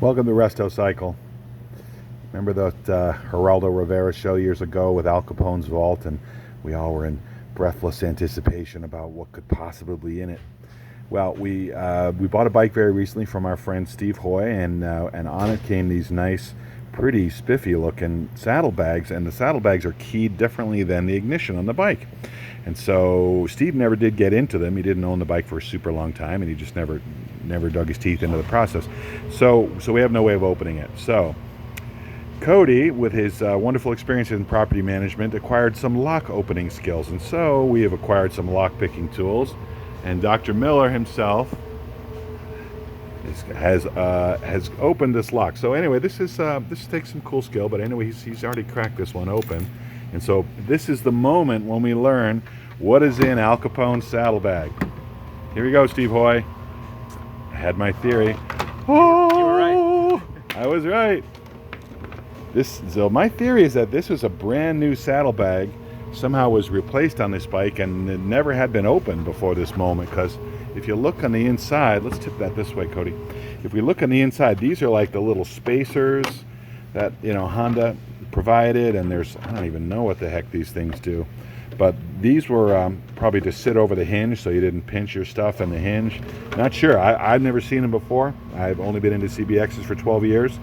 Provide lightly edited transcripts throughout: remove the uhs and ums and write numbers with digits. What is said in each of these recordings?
Welcome to RestoCycle. Remember that Geraldo Rivera show years ago with Al Capone's vault, and we all were in breathless anticipation about what could possibly be in it. Well, we bought a bike very recently from our friend Steve Hoy, and on it came these nice, pretty spiffy looking saddlebags, and the saddlebags are keyed differently than the ignition on the bike. And so Steve never did get into them. He didn't own the bike for a super long time, and he just never dug his teeth into the process. So we have no way of opening it. So Cody, with his wonderful experience in property management, acquired some lock opening skills, and so we have acquired some lock picking tools. And Dr. Miller himself has opened this lock. So anyway, this takes some cool skill, but anyway, he's already cracked this one open. And so this is the moment when we learn what is in Al Capone's saddlebag. Here we go, Steve Hoy. I had my theory. Oh, you were right. I was right. So my theory is that this was a brand new saddlebag, somehow was replaced on this bike, and it never had been opened before this moment. Because if you look on the inside, let's tip that this way, Cody. If we look on the inside, these are like the little spacers that Honda provided, and I don't even know what the heck these things do, but these were probably to sit over the hinge so you didn't pinch your stuff in the hinge. Not sure. I've never seen them before. I've only been into CBXs for 12 years.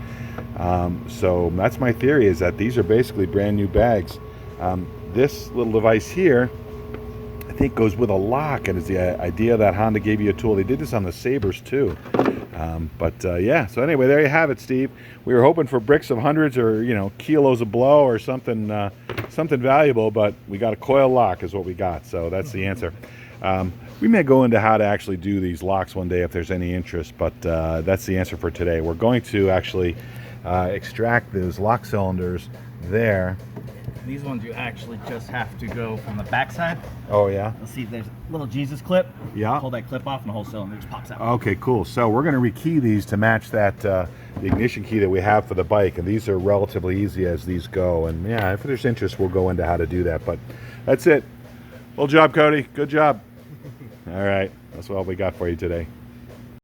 So that's my theory, is that these are basically brand new bags. This little device here, I think, goes with a lock, and it's the idea that Honda gave you a tool. They did this on the Sabres too. Yeah, so anyway, there you have it, Steve. We were hoping for bricks of hundreds or kilos of blow or something valuable, but we got a coil lock is what we got. So that's the answer. We may go into how to actually do these locks one day if there's any interest, but that's the answer for today. We're going to actually extract those lock cylinders there. These ones you actually just have to go from the backside. Oh yeah. You'll see there's a little Jesus clip. Yeah. Pull that clip off and the whole cylinder just pops out. Okay, cool. So we're going to rekey these to match that the ignition key that we have for the bike, and these are relatively easy as these go. And yeah, if there's interest, we'll go into how to do that. But that's it. Well job, Cody. Good job. All right. That's all we got for you today.